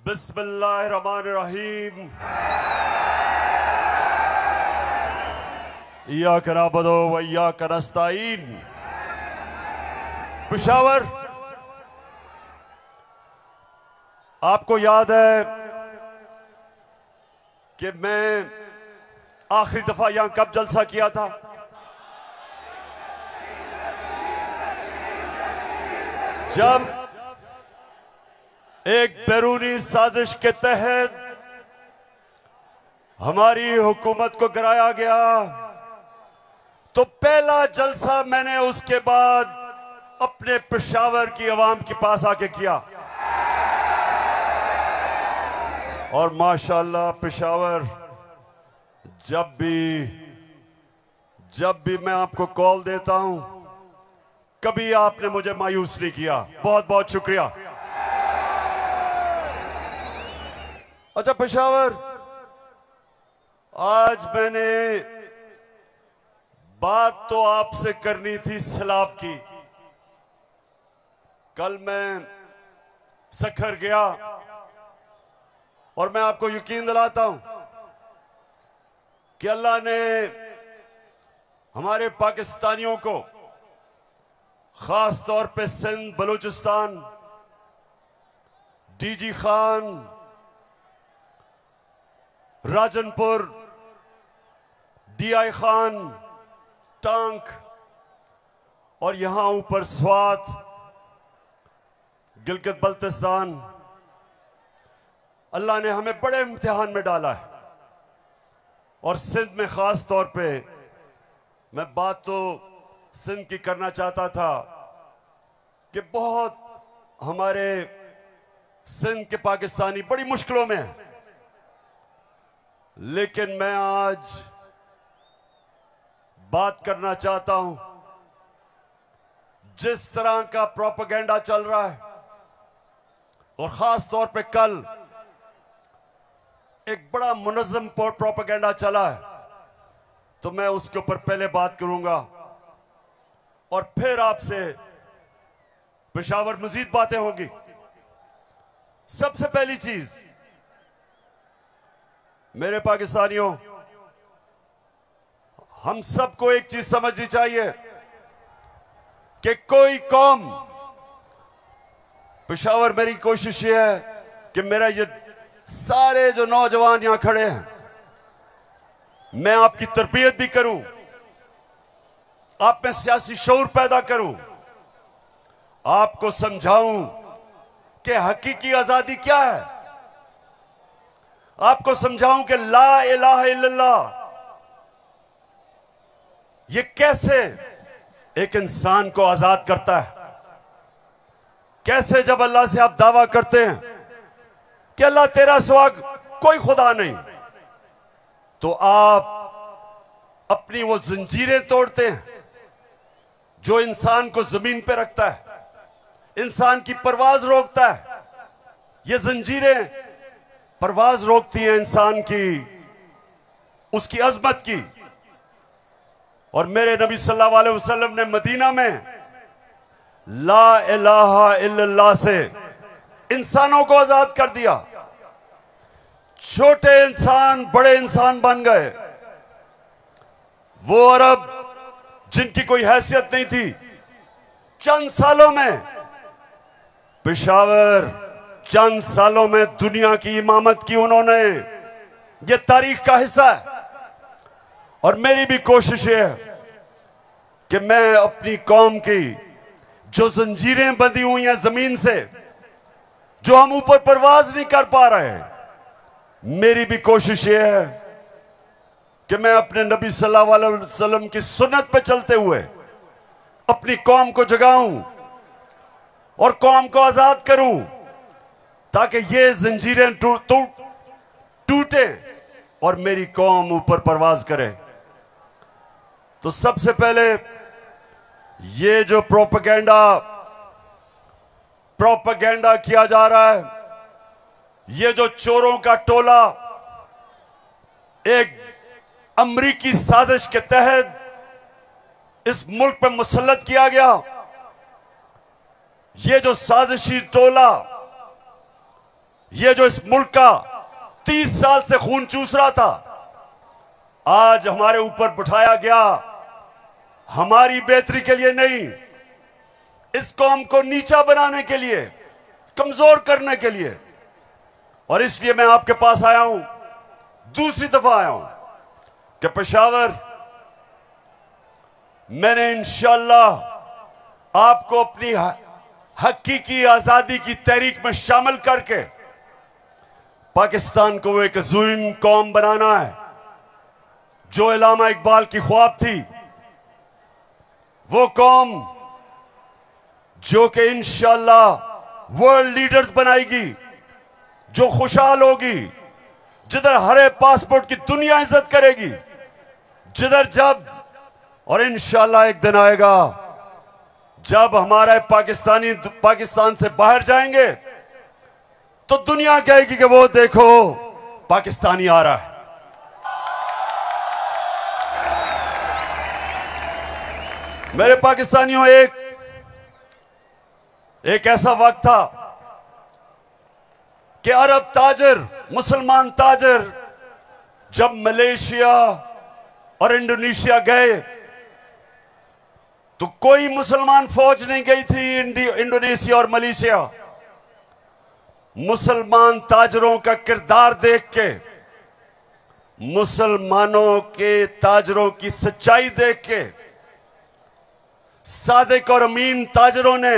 बिस्मिल्लाहिर्रहमानिर्रहीम। इय्याका नअबुदु व इय्याका नस्तईन। पेशावर, आपको याद है कि मैं आखिरी दफा यहां कब जलसा किया था? जब एक बैरूनी साजिश के तहत हमारी हुकूमत को गिराया गया, तो पहला जलसा मैंने उसके बाद अपने पेशावर की आवाम के पास आके किया। और माशाअल्लाह पेशावर, जब भी मैं आपको कॉल देता हूं, कभी आपने मुझे मायूस नहीं किया। बहुत बहुत शुक्रिया। अच्छा पेशावर, आज मैंने बात तो आपसे करनी थी सैलाब की। कल मैं सखर गया और मैं आपको यकीन दिलाता हूं कि अल्लाह ने हमारे पाकिस्तानियों को, खास तौर पे सिंध, बलूचिस्तान, डीजी खान, राजनपुर, डीआई खान, टांक और यहां ऊपर स्वात, गिलगित बल्तिस्तान, अल्लाह ने हमें बड़े इम्तिहान में डाला है। और सिंध में खास तौर पे मैं बात तो सिंध की करना चाहता था कि बहुत हमारे सिंध के पाकिस्तानी बड़ी मुश्किलों में हैं, लेकिन मैं आज बात करना चाहता हूं, जिस तरह का प्रोपेगेंडा चल रहा है और खास तौर पे कल एक बड़ा मुनज़्ज़म प्रोपेगेंडा चला है, तो मैं उसके ऊपर पहले बात करूंगा और फिर आपसे पेशावर मजीद बातें होंगी। सबसे पहली चीज, मेरे पाकिस्तानियों, हम सबको एक चीज समझनी चाहिए कि कोई कौम, पेशावर मेरी कोशिश ये है कि मेरा ये सारे जो नौजवान यहां खड़े हैं, मैं आपकी तरबियत भी करूं, आप में सियासी शऊर पैदा करूं, आपको समझाऊं कि हकीकी आजादी क्या है, आपको समझाऊं कि ला इलाहा इल्लल्लाह ये कैसे एक इंसान को आजाद करता है। कैसे जब अल्लाह से आप दावा करते हैं कि अल्लाह तेरा सिवा कोई खुदा नहीं, तो आप अपनी वो जंजीरें तोड़ते हैं जो इंसान को जमीन पे रखता है, इंसान की परवाज रोकता है। ये जंजीरें परवाज रोकती हैं इंसान की, उसकी अजमत की। और मेरे नबी सल्लल्लाहु अलैहि वसल्लम ने मदीना में ला इलाहा इल्लल्लाह से इंसानों को आजाद कर दिया। छोटे इंसान बड़े इंसान बन गए। वो अरब जिनकी कोई हैसियत नहीं थी, चंद सालों में, पेशावर चंद सालों में दुनिया की इमामत की उन्होंने। ये तारीख का हिस्सा है। और मेरी भी कोशिश है कि मैं अपनी कौम की जो जंजीरें बंधी हुई हैं जमीन से, जो हम ऊपर परवाज नहीं कर पा रहे, मेरी भी कोशिश ये है कि मैं अपने नबी सल्लल्लाहु अलैहि वसल्लम की सुन्नत पे चलते हुए अपनी कौम को जगाऊं और कौम को आजाद करूं, ताकि ये जंजीरें टूटे और मेरी कौम ऊपर परवाज करे। तो सबसे पहले ये जो प्रोपेगेंडा किया जा रहा है, ये जो चोरों का टोला एक अमरीकी साजिश के तहत इस मुल्क पर मुसल्लत किया गया, ये जो साजिशी टोला ये जो इस मुल्क का 30 साल से खून चूस रहा था, आज हमारे ऊपर बिठाया गया, हमारी बेहतरी के लिए नहीं, इस कौम को नीचा बनाने के लिए, कमजोर करने के लिए। और इसलिए मैं आपके पास आया हूं, दूसरी दफा आया हूं कि पेशावर, मैंने इंशाअल्लाह आपको अपनी हकीकी आजादी की तहरीक में शामिल करके पाकिस्तान को एक अज़ीम कौम बनाना है। जो इलामा इकबाल की ख्वाब थी, वो कौम जो कि इंशाअल्लाह वर्ल्ड लीडर्स बनाएगी, जो खुशहाल होगी, जिधर हरे पासपोर्ट की दुनिया इज्जत करेगी, जिधर जब, और इंशाअल्लाह एक दिन आएगा जब हमारे पाकिस्तानी पाकिस्तान से बाहर जाएंगे तो दुनिया कहेगी कि वो देखो पाकिस्तानी आ रहा है। मेरे पाकिस्तानियों, एक ऐसा वक्त था कि अरब ताजर, मुसलमान ताजर जब मलेशिया और इंडोनेशिया गए तो कोई मुसलमान फौज नहीं गई थी इंडोनेशिया और मलेशिया। मुसलमान ताजरों का किरदार देख के, मुसलमानों के ताजरों की सच्चाई देख के, सादिक और अमीन ताजरों ने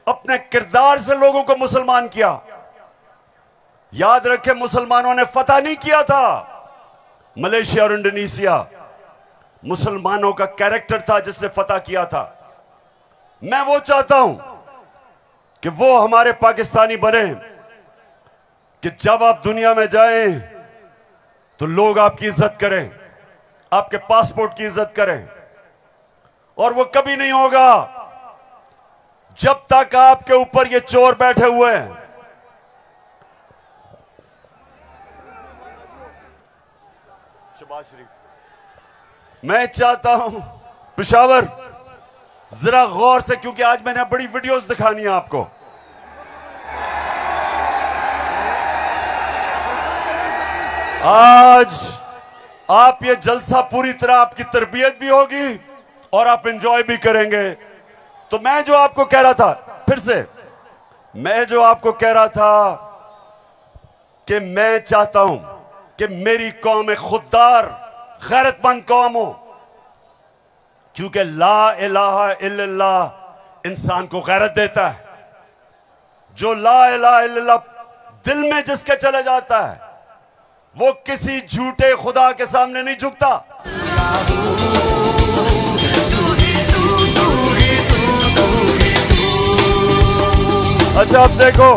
अपने किरदार से लोगों को मुसलमान किया। याद रखें, मुसलमानों ने फतह नहीं किया था मलेशिया और इंडोनेशिया, मुसलमानों का कैरेक्टर था जिसने फतह किया था। मैं वो चाहता हूं कि वो हमारे पाकिस्तानी बने कि जब आप दुनिया में जाएं तो लोग आपकी इज्जत करें, आपके पासपोर्ट की इज्जत करें। और वो कभी नहीं होगा जब तक आपके ऊपर ये चोर बैठे हुए हैं। शहबाज शरीफ, मैं चाहता हूं पेशावर जरा गौर से, क्योंकि आज मैंने बड़ी वीडियोस दिखानी है आपको। आज आप ये जलसा पूरी तरह आपकी तरबियत भी होगी और आप एंजॉय भी करेंगे। तो मैं जो आपको कह रहा था, फिर से मैं जो आपको कह रहा था कि मैं चाहता हूं कि मेरी कौम एक खुददार, गैरतमंद कौम हो, क्योंकि ला इलाहा इल्लल्लाह इंसान को गैरत देता है। जो ला इलाहा इल्लल्लाह दिल में जिसके चले जाता है, वो किसी झूठे खुदा के सामने नहीं झुकता। अच्छा, अब देखो,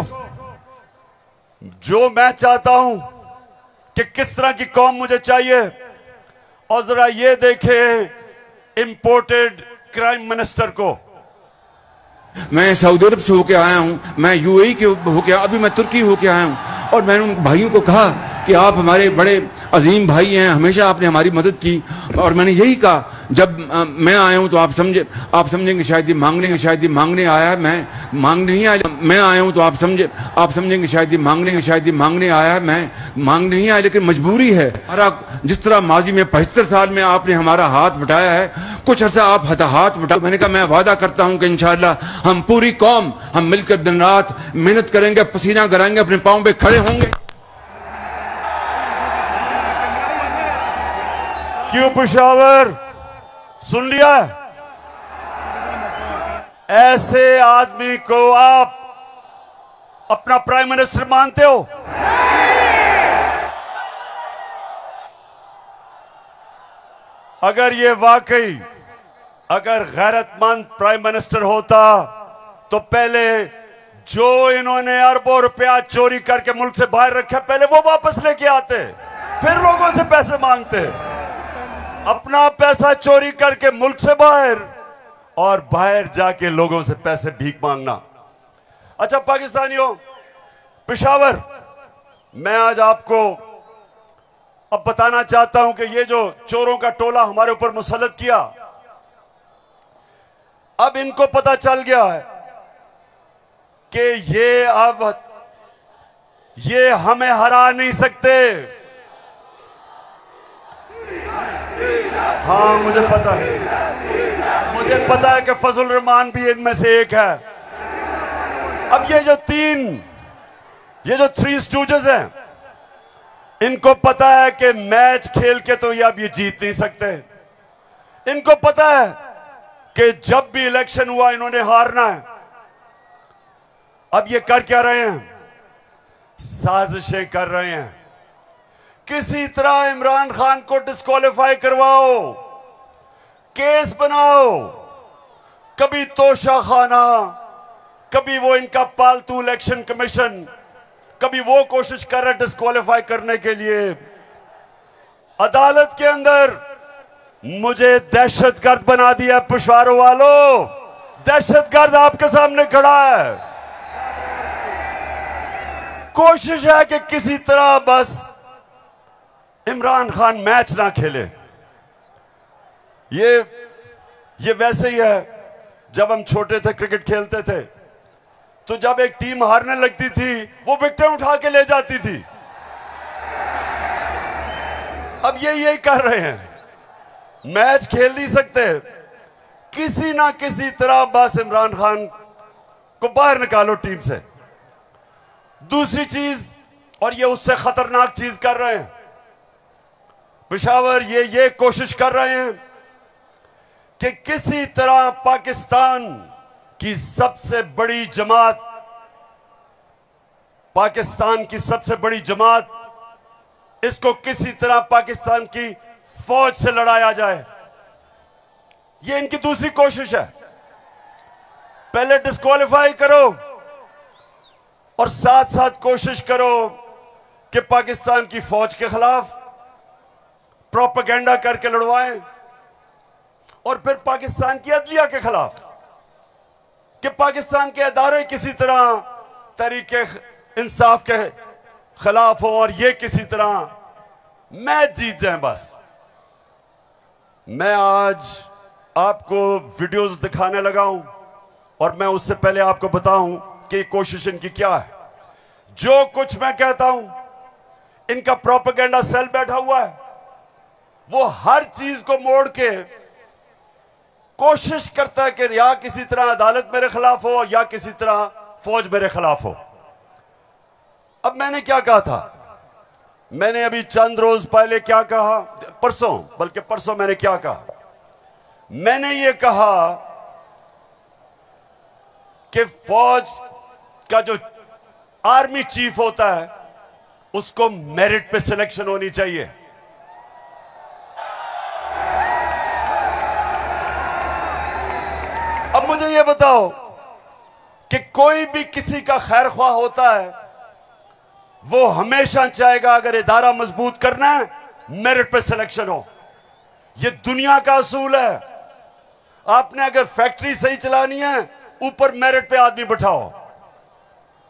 जो मैं चाहता हूं कि किस तरह की कौम मुझे चाहिए, और जरा ये देखें इंपोर्टेड क्राइम मिनिस्टर को। मैं सऊदी अरब से होके आया हूं, मैं यूएई के होके, अभी मैं तुर्की होके आया हूं, और मैंने उन भाइयों को कहा कि आप हमारे बड़े अजीम भाई हैं, हमेशा आपने हमारी मदद की। और मैंने यही कहा, जब मैं आया हूं तो आप समझेंगे शायद ये मांगने आया है, मैं मांगने नहीं आया। मैं आया हूं तो आप समझेंगे शायद ये मांगने आया है, मैं मांगने नहीं आया, लेकिन मजबूरी है। जिस तरह माजी में 75 साल में आपने हमारा हाथ बटाया है, कुछ अर्सा आप हाथ बटा। मैंने कहा मैं वादा करता हूं कि इंशाअल्लाह हम पूरी कौम, हम मिलकर दिन रात मेहनत करेंगे, पसीना गिराएंगे, अपने पांव पे खड़े होंगे। क्यों पेशावर, सुन लिया? ऐसे आदमी को आप अपना प्राइम मिनिस्टर मानते हो? अगर ये वाकई अगर गैरतमंद प्राइम मिनिस्टर होता तो पहले जो इन्होंने अरबों रुपया चोरी करके मुल्क से बाहर रखा, पहले वो वापस लेके आते, फिर लोगों से पैसे मांगते। अपना पैसा चोरी करके मुल्क से बाहर, और बाहर जाके लोगों से पैसे भीख मांगना। अच्छा पाकिस्तानियों, पेशावर, मैं आज आपको अब बताना चाहता हूं कि ये जो चोरों का टोला हमारे ऊपर मुसल्लत किया, अब इनको पता चल गया है कि ये अब ये हमें हरा नहीं सकते। हाँ मुझे पता है कि फजल रहमान भी इनमें से एक है। अब ये जो थ्री स्टूजेस हैं, इनको पता है कि मैच खेल के तो ये अब ये जीत नहीं सकते। इनको पता है कि जब भी इलेक्शन हुआ इन्होंने हारना है। अब ये कर क्या रहे हैं? साजिशें कर रहे हैं। किसी तरह इमरान खान को डिस्क्वालीफाई करवाओ, केस बनाओ, कभी तोशा खाना, कभी वो इनका पालतू इलेक्शन कमीशन, कभी वो कोशिश कर रहे डिस्क्वालीफाई करने के लिए। अदालत के अंदर मुझे दहशतगर्द बना दिया पुशारों वालों। दहशतगर्द आपके सामने खड़ा है। कोशिश है कि किसी तरह बस इमरान खान मैच ना खेले। ये वैसे ही है, जब हम छोटे थे क्रिकेट खेलते थे तो जब एक टीम हारने लगती थी वो विकेट उठा के ले जाती थी। अब ये यही कर रहे हैं, मैच खेल नहीं सकते। किसी ना किसी तरह बस इमरान खान को बाहर निकालो टीम से। दूसरी चीज, और ये उससे खतरनाक चीज कर रहे हैं, पेशावर ये कोशिश कर रहे हैं कि किसी तरह पाकिस्तान की सबसे बड़ी जमात, इसको किसी तरह पाकिस्तान की फौज से लड़ाया जाए। ये इनकी दूसरी कोशिश है। पहले डिस्क्वालीफाई करो और साथ साथ कोशिश करो कि पाकिस्तान की फौज के खिलाफ प्रोपेगेंडा करके लड़वाएं, और फिर पाकिस्तान की अदलिया के खिलाफ कि पाकिस्तान के अदारे किसी तरह तरीके इंसाफ के खिलाफ हो और ये किसी तरह मैच जीत जाएं। बस मैं आज आपको वीडियोस दिखाने लगा हूं, और मैं उससे पहले आपको बताऊं कि कोशिश इनकी क्या है। जो कुछ मैं कहता हूं, इनका प्रोपेगेंडा सेल बैठा हुआ है, वो हर चीज को मोड़ के कोशिश करता है कि या किसी तरह अदालत मेरे खिलाफ हो या किसी तरह फौज मेरे खिलाफ हो। अब मैंने क्या कहा था? मैंने अभी चंद रोज पहले क्या कहा, परसों मैंने क्या कहा? मैंने ये कहा कि फौज का जो आर्मी चीफ होता है उसको मेरिट पे सिलेक्शन होनी चाहिए। अब मुझे यह बताओ कि कोई भी किसी का खैर ख्वाह होता है, वो हमेशा चाहेगा अगर इदारा मजबूत करना है मेरिट पे सिलेक्शन हो। यह दुनिया का असूल है। आपने अगर फैक्ट्री सही चलानी है, ऊपर मेरिट पे आदमी बिठाओ।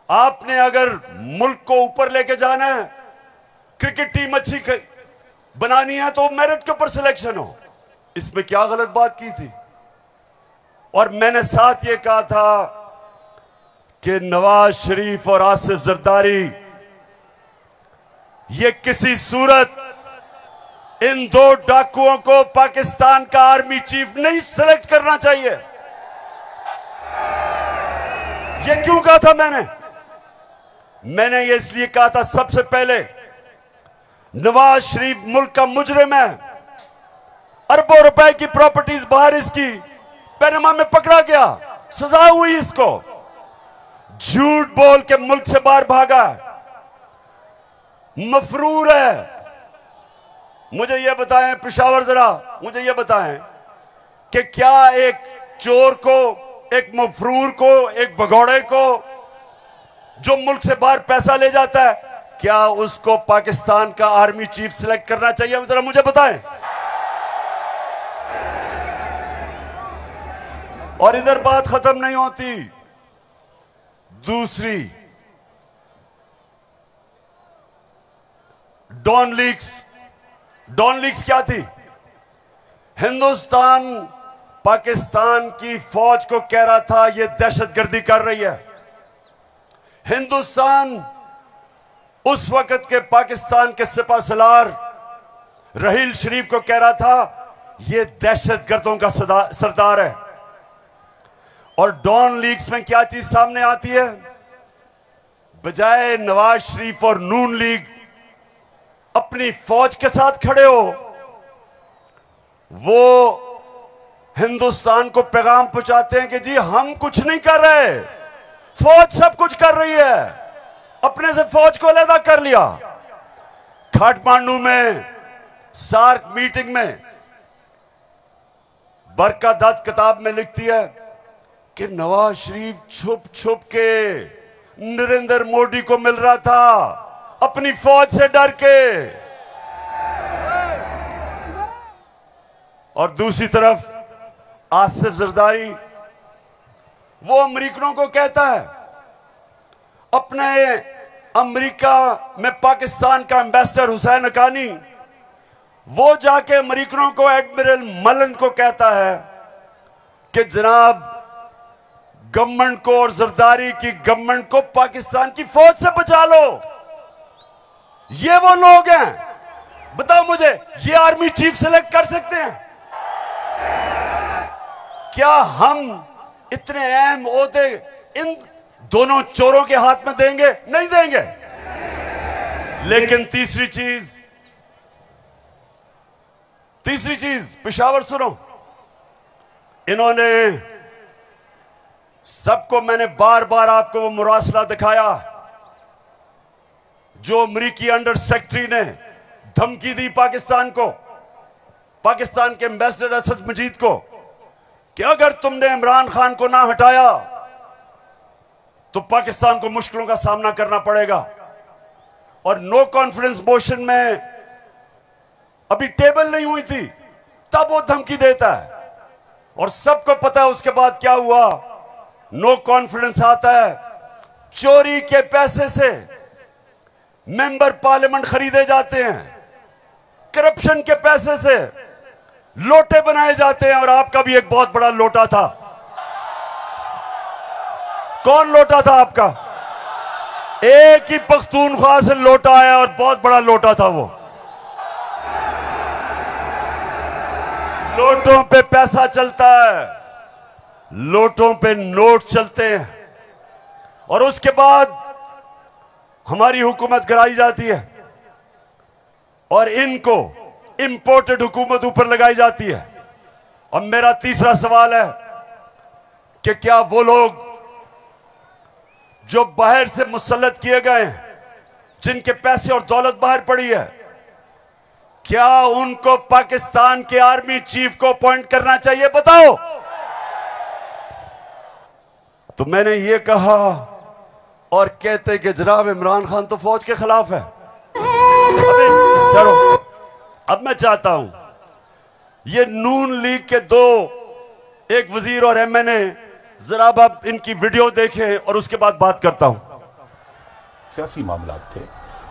आपने अगर मुल्क को ऊपर लेके जाना है, क्रिकेट टीम अच्छी बनानी है, तो मेरिट के ऊपर सिलेक्शन हो। इसमें क्या गलत बात की थी? और मैंने साथ ये कहा था कि नवाज शरीफ और आसिफ जरदारी, ये किसी सूरत इन दो डाकुओं को पाकिस्तान का आर्मी चीफ नहीं सिलेक्ट करना चाहिए। ये क्यों कहा था मैंने ये इसलिए कहा था, सबसे पहले नवाज शरीफ मुल्क का मुजरिम है। अरबों रुपए की प्रॉपर्टीज बाहर इसकी पैनामा में पकड़ा गया, सजा हुई इसको। झूठ बोल के मुल्क से बाहर भागा, मफरूर है। मुझे यह बताएं पेशावर, जरा मुझे यह बताएं कि क्या एक चोर को, एक मफरूर को, एक भगौड़े को जो मुल्क से बाहर पैसा ले जाता है, क्या उसको पाकिस्तान का आर्मी चीफ सिलेक्ट करना चाहिए? जरा मुझे बताएं। और इधर बात खत्म नहीं होती। दूसरी, डॉन लीक्स क्या थी? हिंदुस्तान पाकिस्तान की फौज को कह रहा था ये दहशतगर्दी कर रही है। हिंदुस्तान उस वक्त के पाकिस्तान के सिपहसालार रहील शरीफ को कह रहा था ये दहशतगर्दों का सरदार है। और डॉन लीग्स में क्या चीज सामने आती है? बजाय नवाज शरीफ और नून लीग अपनी फौज के साथ खड़े हो, वो हिंदुस्तान को पैगाम पहुंचाते हैं कि जी हम कुछ नहीं कर रहे, फौज सब कुछ कर रही है। अपने से फौज को अलग कर लिया। काठमांडू में सार्क मीटिंग में बरका दत्त किताब में लिखती है कि नवाज शरीफ छुप छुप के नरेंद्र मोदी को मिल रहा था अपनी फौज से डर के। और दूसरी तरफ आसिफ जरदारी वो अमेरिकनों को कहता है, अपने अमेरिका में पाकिस्तान का एम्बेसडर हुसैन हक्कानी वो जाके अमेरिकनों को एडमिरल मलन को कहता है कि जनाब गवर्नमेंट को और जरदारी की गवर्नमेंट को पाकिस्तान की फौज से बचा लो। ये वो लोग हैं, बताओ मुझे, ये आर्मी चीफ सेलेक्ट कर सकते हैं? क्या हम इतने अहम ओहदे इन दोनों चोरों के हाथ में देंगे? नहीं देंगे। लेकिन तीसरी चीज पेशावर सुनो, इन्होंने सबको, मैंने बार बार आपको वो मुरासला दिखाया जो अमरीकी अंडर सेक्रेटरी ने धमकी दी पाकिस्तान को, पाकिस्तान के एम्बेसडर असद मजीद को, कि अगर तुमने इमरान खान को ना हटाया तो पाकिस्तान को मुश्किलों का सामना करना पड़ेगा। और नो कॉन्फिडेंस मोशन में अभी टेबल नहीं हुई थी तब वो धमकी देता है। और सबको पता है उसके बाद क्या हुआ। नो कॉन्फिडेंस आता है, चोरी के पैसे से मेंबर पार्लियामेंट खरीदे जाते हैं, करप्शन के पैसे से लोटे बनाए जाते हैं। और आपका भी एक बहुत बड़ा लोटा था। कौन लोटा था आपका? एक ही पख्तूनख्वा से लोटा आया और बहुत बड़ा लोटा था वो। लोटों पे पैसा चलता है, लोटों पे नोट चलते हैं, और उसके बाद हमारी हुकूमत गिराई जाती है और इनको इंपोर्टेड हुकूमत ऊपर लगाई जाती है। और मेरा तीसरा सवाल है कि क्या वो लोग जो बाहर से मुसल्लत किए गए हैं, जिनके पैसे और दौलत बाहर पड़ी है, क्या उनको पाकिस्तान के आर्मी चीफ को अपॉइंट करना चाहिए? बताओ। तो मैंने ये कहा और कहते कि जनाब इमरान खान तो फौज के खिलाफ है। अभी चलो, अब मैं चाहता हूं ये नून लीग के दो, एक वजीर और एमएनए, जरा आप इनकी वीडियो देखें और उसके बाद बात करता हूं। सियासी मामला थे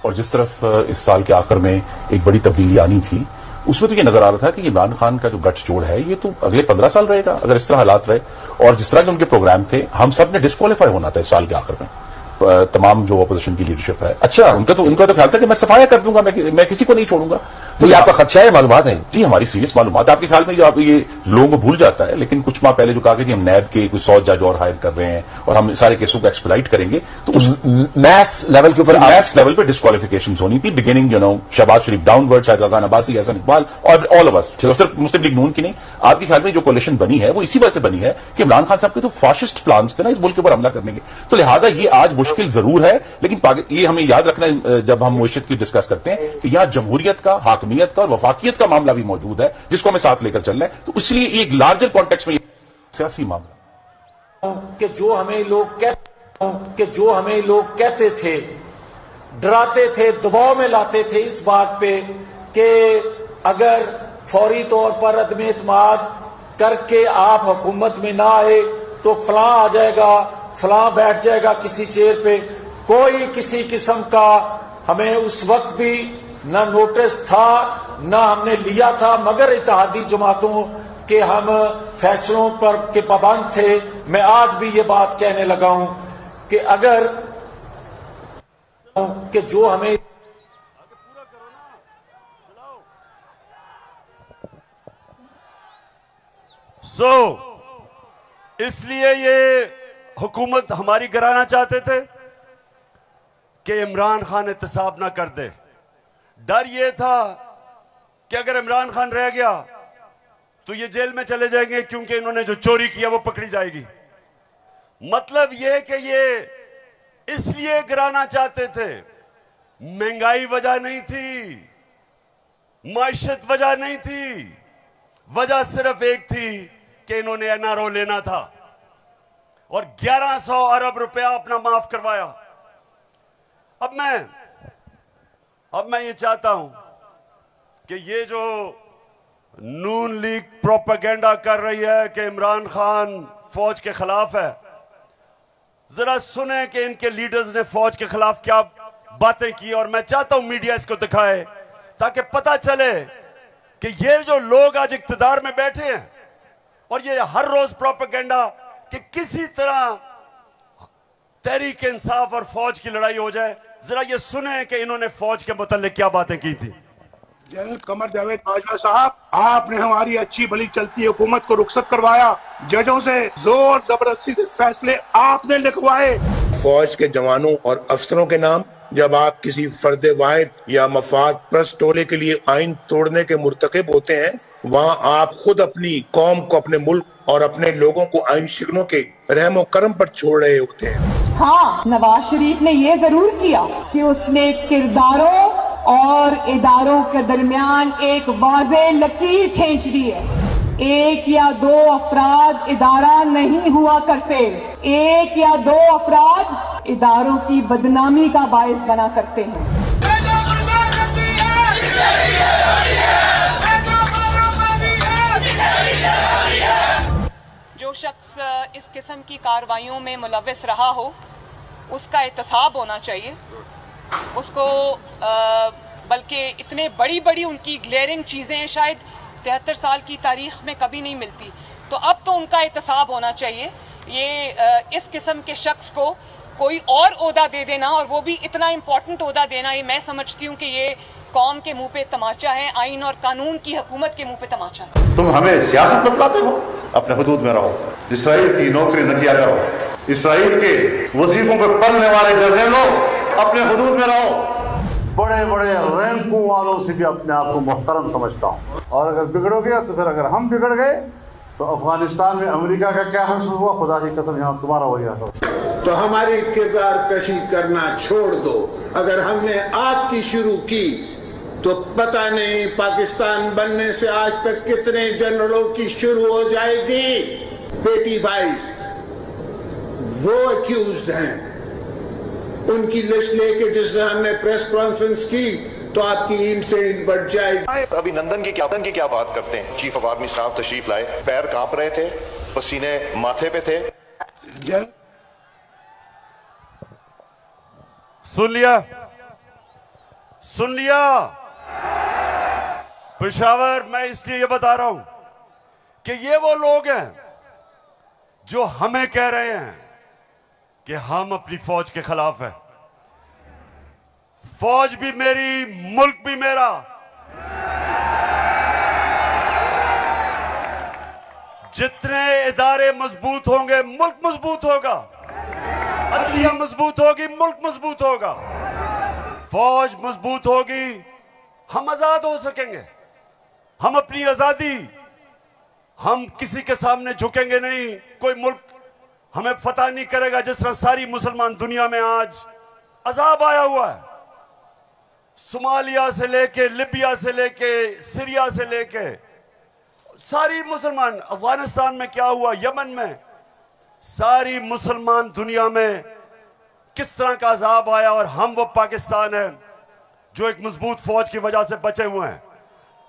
और जिस तरफ इस साल के आखिर में एक बड़ी तब्दीली आनी थी, उसमें तो ये नजर आ रहा था कि इमरान खान का जो गठजोड़ है ये तो अगले 15 साल रहेगा अगर इस तरह हालात रहे। और जिस तरह के उनके प्रोग्राम थे, हम सब ने डिस्क्वालीफाई होना था इस साल के आखिर में, तमाम जो अपोजिशन की लीडरशिप है। अच्छा, उनका तो ख्याल था कि मैं सफाया कर दूंगा, मैं किसी को नहीं छोड़ूंगा। तो ये आपका खदशा है? मालूमात है जी, हमारी सीरियस मालूमात। आपके ख्याल में जो आप ये लोगों को भूल जाता है, लेकिन कुछ माह पहले जो कहा कि हम नैब के कुछ 100 जज और हायर कर रहे हैं और हम सारे केसों को एक्सप्लाइट करेंगे, तो उस मैथ्स लेवल के ऊपर, मैथ्स लेवल पे डिस्क्वालिफिकेशन होनी थी, बिगिनिंग शहबाज शरीफ डाउनवर्ड, शाहजहां अब्बासी, हसन इकबाल और ऑल ऑफ अस, सिर्फ मुस्लिम लीग नून की नहीं। आपके ख्याल में जो कोalition बनी है वो इसी वजह से बनी है कि इमरान खान साहब के तो फाशिस्ट प्लान्स थे ना इस मुल्क के ऊपर हमला करने के। तो लिहाजा ये आज मुश्किल जरूर है, लेकिन ये हमें याद रखना है जब हम मुइशत की डिस्कस करते हैं कि यहां जमहूरियत का, हाकमियत का और वफाकियत का मामला भी मौजूद है जिसको हमें साथ लेकर चलना है। तो इसलिए एक लार्जर कॉन्टेक्स्ट में सियासी मामला कि जो हमें लोग कहते थे, डराते थे, दबाव में लाते थे इस बात पे कि अगर फौरी तौर पर अदम एतमाद करके आप हुकूमत में ना आए तो फलां आ जाएगा, फलां बैठ जाएगा किसी चेयर पे। कोई किसी किस्म का हमें उस वक्त भी न नोटिस था न हमने लिया था, मगर इत्तेहादी जमातों के हम फैसलों पर के पाबंद थे। मैं आज भी ये बात कहने लगा हूं कि अगर कि जो हमें इसलिए ये हुकूमत हमारी गिराना चाहते थे कि इमरान खान एहतसाब ना कर दे। डर ये था कि अगर इमरान खान रह गया तो ये जेल में चले जाएंगे, क्योंकि इन्होंने जो चोरी किया वो पकड़ी जाएगी। मतलब ये कि ये इसलिए गिराना चाहते थे, महंगाई वजह नहीं थी, माइशत वजह नहीं थी, वजह सिर्फ एक थी कि इन्होंने एनआरओ लेना था और 1100 अरब रुपया अपना माफ करवाया। अब मैं ये चाहता हूं कि ये जो नून लीग प्रोपेगेंडा कर रही है कि इमरान खान फौज के खिलाफ है, जरा सुने कि इनके लीडर्स ने फौज के खिलाफ क्या बातें की। और मैं चाहता हूं मीडिया इसको दिखाए ताकि पता चले कि ये जो लोग आज इक्तिदार में बैठे हैं और ये हर रोज प्रोपेगेंडा कि किसी तरह तहरीक इंसाफ और फौज की लड़ाई हो जाए, जरा ये सुने कि इन्होंने फौज के मुताल्लिक क्या बातें की थी। जनरल कमर जावेद बाजवा साहब, आपने हमारी अच्छी भली चलती हुकूमत को रुखसत करवाया, जजों से जोर जबरदस्ती से फैसले आपने लिखवाए। फौज के जवानों और अफसरों के नाम जब आप किसी फर्द वाहिद या मफाद प्रस्त टोले के लिए आइन तोड़ने के मुर्तकिब होते हैं, वहाँ आप खुद अपनी कौम को, अपने मुल्क और अपने लोगों को आइन शिकनों के रहमो करम पर छोड़ रहे होते हैं। हाँ, नवाज शरीफ ने ये जरूर किया कि उसने किरदारों और इदारों के दरमियान एक वाज़े लकीर खींच दी है। एक या दो अफराद इदारा नहीं हुआ करते, एक या दो अफराद इदारों की बदनामी का बायस बना करते हैं। जो शख्स इस किस्म की कार्रवाइयों में मुलव्विस रहा हो उसका एहतसाब होना चाहिए। उसको बल्कि इतने बड़ी उनकी ग्लेयरिंग चीज़ें शायद 73 साल की तारीख में कभी नहीं मिलती, तो अब तो उनका एहतसाब होना चाहिए। ये इस किस्म के शख्स को कोई और ओहदा दे देना, और वो भी इतना इम्पोर्टेंट ओहदा देना, ये मैं समझती हूँ कि ये कौम के मुंह पे तमाचा है, आइन और कानून की हुकूमत के मुंह पे तमाचा है। तुम हमें सियासत बतलाते हो, अपने हुदूद में रहो, इसराइल की नौकरी न किया करो, इसराइल के वजीफों पर पलने वाले जर्नलों अपने हुदूद में रहो। बड़े रैंकों वालों से भी अपने आप को मुहतरम समझता हूँ, और अगर बिगड़ोगे तो फिर अगर हम बिगड़ गए तो अफगानिस्तान में अमेरिका का क्या हश्र हुआ, खुदा की कसम यहाँ तुम्हारा वही हश्र। तो हमारी किरदार कशी करना छोड़ दो। अगर हमने आपकी शुरू की तो पता नहीं पाकिस्तान बनने से आज तक कितने जनरलों की शुरू हो जाएगी। बेटी भाई वो अक्यूज्ड हैं, उनकी लिस्ट लेके जिस दिन हमने प्रेस कॉन्फ्रेंस की तो आपकी ईंट से ईंट बढ़ जाएगी। अभिनंदन की क्या बात करते हैं। चीफ ऑफ आर्मी स्टाफ तशरीफ लाए, पैर कांप रहे थे, पसीने माथे पे थे। सुन लिया पेशावर, मैं इसलिए ये बता रहा हूं कि ये वो लोग हैं जो हमें कह रहे हैं कि हम अपनी फौज के खिलाफ हैं। फौज भी मेरी, मुल्क भी मेरा। जितने इदारे मजबूत होंगे मुल्क मजबूत होगा, अदलिया मजबूत होगी मुल्क मजबूत होगा, फौज मजबूत होगी, हम आजाद हो सकेंगे। हम अपनी आजादी, हम किसी के सामने झुकेंगे नहीं, कोई मुल्क हमें फतह नहीं करेगा। जिस तरह सारी मुसलमान दुनिया में आज अजाब आया हुआ है, सोमालिया से लेके, लिबिया से लेके, सीरिया से लेके, सारी मुसलमान, अफगानिस्तान में क्या हुआ, यमन में, सारी मुसलमान दुनिया में किस तरह का अजाब आया, और हम वो पाकिस्तान है जो एक मजबूत फौज की वजह से बचे हुए हैं।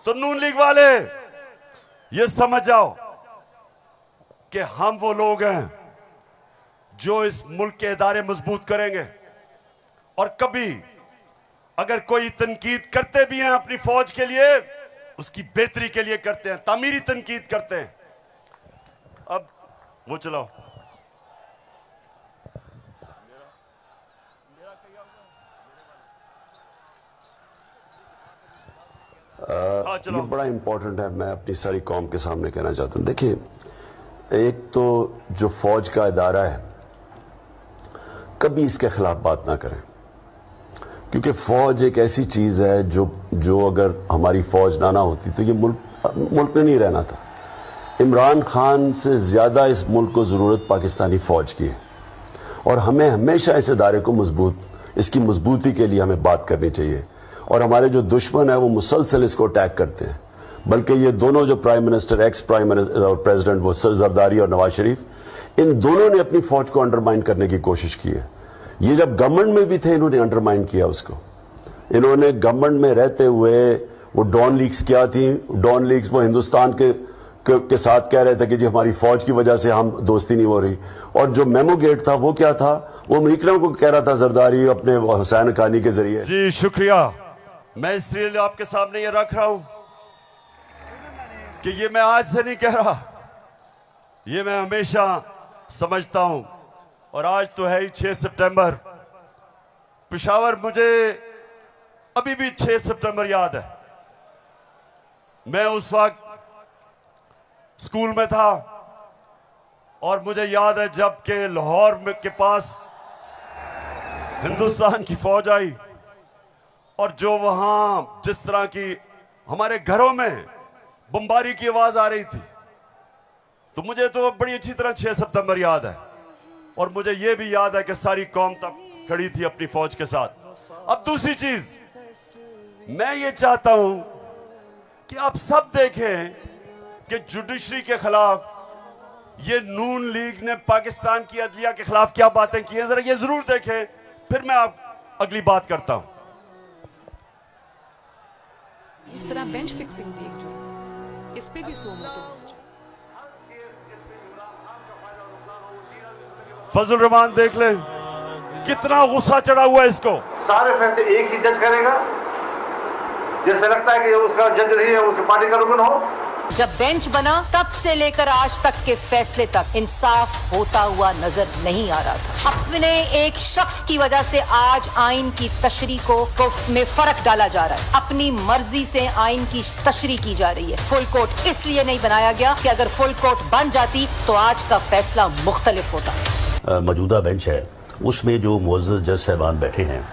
तो नून लीग वाले ये समझ जाओ कि हम वो लोग हैं जो इस मुल्क के इदारे मजबूत करेंगे। और कभी अगर कोई तनकीद करते भी हैं अपनी फौज के लिए, उसकी बेहतरी के लिए करते हैं, तामीरी तनकीद करते हैं। अब वो चलाओ। चलो। ये बड़ा इम्पोर्टेंट है, मैं अपनी सारी कौम के सामने कहना चाहता हूँ। देखिए, एक तो जो फौज का इदारा है, कभी इसके खिलाफ बात ना करें, क्योंकि फौज एक ऐसी चीज है जो अगर हमारी फौज ना होती तो ये मुल्क में नहीं रहना था। इमरान खान से ज्यादा इस मुल्क को जरूरत पाकिस्तानी फौज की है और हमें हमेशा इस इदारे को इसकी मजबूती के लिए हमें बात करनी चाहिए। और हमारे जो दुश्मन है वो मुसलसल इसको अटैक करते हैं, बल्कि ये दोनों जो prime minister, ex prime minister और प्रेसिडेंट, वो जरदारी और नवाज शरीफ, इन दोनों ने अपनी फौज को अंडरमाइन करने की कोशिश की है। ये जब गवर्नमेंट में भी थे इन्होंने अंडरमाइन किया उसको। इन्होंने गवर्नमेंट में रहते हुए वो डॉन लीक्स क्या थी, डॉन लीक्स वो हिंदुस्तान के साथ कह रहे थे कि जी हमारी फौज की वजह से हम दोस्ती नहीं हो रही। और जो मेमो गेट था वो क्या था, वो अमेरिकनों को कह रहा था जरदारी अपने हुसैन खानी के जरिए। जी शुक्रिया। मैं इसलिए आपके सामने ये रख रहा हूं कि ये मैं आज से नहीं कह रहा, ये मैं हमेशा समझता हूं। और आज तो है ही 6 सितंबर। पेशावर, मुझे अभी भी 6 सितंबर याद है। मैं उस वक्त स्कूल में था और मुझे याद है जब के लाहौर के पास हिंदुस्तान की फौज आई और जो वहां जिस तरह की हमारे घरों में बमबारी की आवाज आ रही थी, तो मुझे तो बड़ी अच्छी तरह 6 सितंबर याद है। और मुझे यह भी याद है कि सारी कौम तब खड़ी थी अपनी फौज के साथ। अब दूसरी चीज, मैं ये चाहता हूं कि आप सब देखें कि जुडिशरी के खिलाफ ये नून लीग ने पाकिस्तान की अदलिया के खिलाफ क्या बातें की हैं, जरा ये जरूर देखें, फिर मैं आप अगली बात करता हूं। इस तरह बेंच फिक्सिंग भी एक जो इस पे भी फजल रहमान देख ले कितना गुस्सा चढ़ा हुआ है इसको। सारे फैसले एक ही जज करेगा, जैसे लगता है कि उसका जज नहीं है, उसकी पार्टी का रुकन हो। जब बेंच बना तब से लेकर आज तक के फैसले तक इंसाफ होता हुआ नजर नहीं आ रहा था। अपने एक शख्स की वजह से आज आइन की तशरीह को में फर्क डाला जा रहा है। अपनी मर्जी से आइन की तशरीह की जा रही है। फुल कोर्ट इसलिए नहीं बनाया गया कि अगर फुल कोर्ट बन जाती तो आज का फैसला मुख्तलिफ होता। मौजूदा बेंच है उसमें जो मुअज़्ज़ज़ जज साहबान बैठे हैं,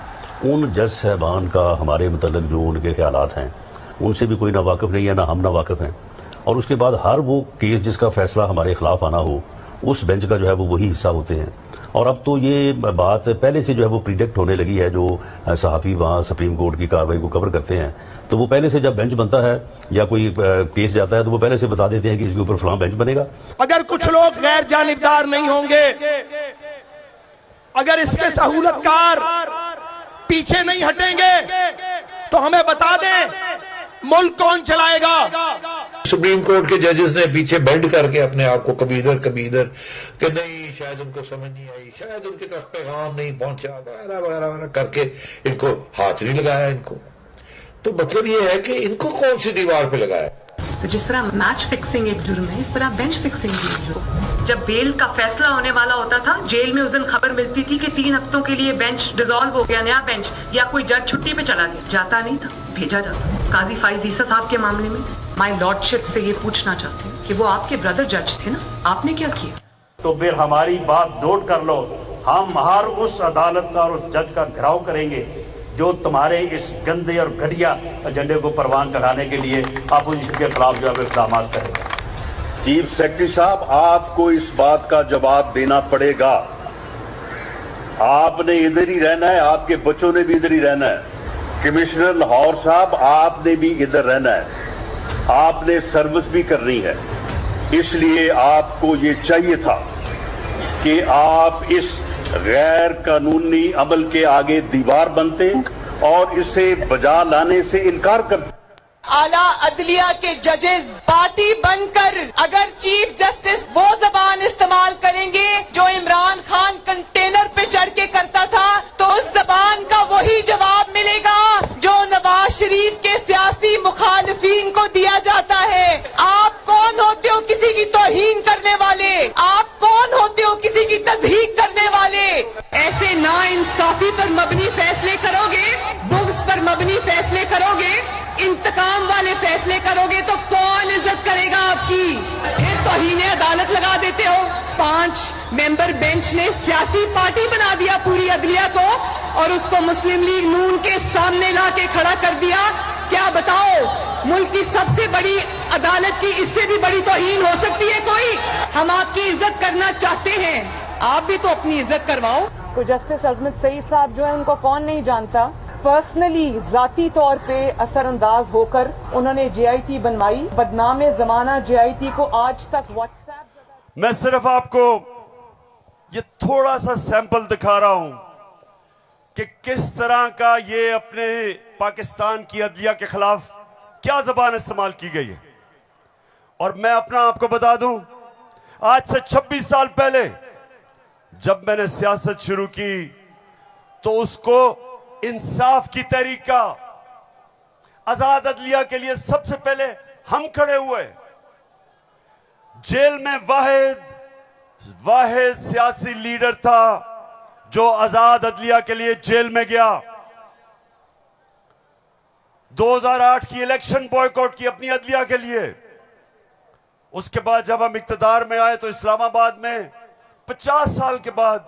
उन जज साहबान का हमारे मतलब जो उनके ख्यालात हैं उनसे भी कोई ना वाकिफ नहीं है, ना हम ना वाकिफ हैं। और उसके बाद हर वो केस जिसका फैसला हमारे खिलाफ आना हो, उस बेंच का जो है वो वही हिस्सा होते हैं। और अब तो ये बात पहले से जो है वो प्रिडिक्ट होने लगी है। जो सहाफ़ी वहाँ सुप्रीम कोर्ट की कार्रवाई को कवर करते हैं, तो वो पहले से जब बेंच बनता है या कोई केस जाता है तो वो पहले से बता देते हैं कि इसके ऊपर फलां बेंच बनेगा। अगर कुछ लोग गैर जानिबदार नहीं होंगे, अगर इसके सहूलतकार पीछे नहीं हटेंगे, तो हमें बता दें मुल्क कौन चलाएगा। सुप्रीम कोर्ट के जजेस ने पीछे बेंड करके अपने आप को कभी इधर कि नहीं, शायद उनको समझ नहीं आई, शायद उनके तक पैगाम नहीं पहुंचा, वगैरह वगैरह वगैरह करके इनको हाथ नहीं लगाया इनको। तो मतलब ये है कि इनको कौन सी दीवार पे लगाया। तो जिस तरह मैच फिक्सिंग एक जुर्म है, इस तरह बेंच फिक्सिंग भी एक जुर्म। जब बेल का फैसला होने वाला होता था, जेल में उस दिन खबर मिलती थी कि 3 हफ्तों के लिए बेंच डिसॉल्व हो गया, नया बेंच, या कोई जज छुट्टी पे चला गया, जाता नहीं था, भेजा जाता। काजी फाइज ईसा साहब के मामले में माई लॉर्डशिप से ये पूछना चाहते हैं कि वो आपके ब्रदर जज थे ना, आपने क्या किया? तो फिर हमारी बात नोट कर लो, हम हर उस अदालत का और उस जज का घेराव करेंगे जो तुम्हारे इस गंदे और घटिया एजेंडे को परवान चढ़ाने के लिए अपोजिशन के खिलाफ जो है इक़दाम करेगा। चीफ सेक्रेटरी साहब, आपको इस बात का जवाब देना पड़ेगा। आपने इधर ही रहना है, आपके बच्चों ने भी इधर ही रहना है। कमिश्नर लाहौर साहब, आपने भी इधर रहना है, आपने सर्विस भी करनी है। इसलिए आपको ये चाहिए था कि आप इस गैर कानूनी अमल के आगे दीवार बनते और इसे बजा लाने से इनकार करते। आला अदलिया के जजेस पार्टी बनकर अगर चीफ जस्टिस वो जबान इस्तेमाल करेंगे जो इमरान खान कंटेनर पे चढ़ के करता था, तो उस जबान का वही जवाब मिलेगा जो नवाज शरीफ के सियासी मुखालिफिन को दिया जाता है। आप कौन होते हो किसी की तौहीन करने वाले? आप कौन होते हो किसी की तज़हीक करने वाले? ऐसे नाइंसाफी पर मबनी फैसले करोगे, बुग़्ज़ पर मबनी फैसले करोगे, इंतकाम वाले मेंबर बेंच ने सियासी पार्टी बना दिया पूरी अदलिया को और उसको मुस्लिम लीग नून के सामने ला के खड़ा कर दिया। क्या बताओ, मुल्क की सबसे बड़ी अदालत की इससे भी बड़ी तौहीन हो सकती है कोई? हम आपकी इज्जत करना चाहते हैं, आप भी तो अपनी इज्जत करवाओ। तो जस्टिस अजमत सईद साहब जो है उनको कौन नहीं जानता, पर्सनली जाती तौर पे असरअंदाज होकर उन्होंने JIT बनवाई, बदनाम जमाना JIT को आज तक व्हाट्सएप। मैं सिर्फ आपको ये थोड़ा सा सैंपल दिखा रहा हूं कि किस तरह का ये अपने पाकिस्तान की अदलिया के खिलाफ क्या जबान इस्तेमाल की गई है। और मैं अपना आपको बता दूं, आज से 26 साल पहले जब मैंने सियासत शुरू की तो उसको इंसाफ की तहरीक का, आजाद अदलिया के लिए सबसे पहले हम खड़े हुए। जेल में वाहिद सियासी लीडर था जो आजाद अदलिया के लिए जेल में गया। 2008 की इलेक्शन बॉयकॉट की अपनी अदलिया के लिए। उसके बाद जब हम इक्तदार में आए तो इस्लामाबाद में 50 साल के बाद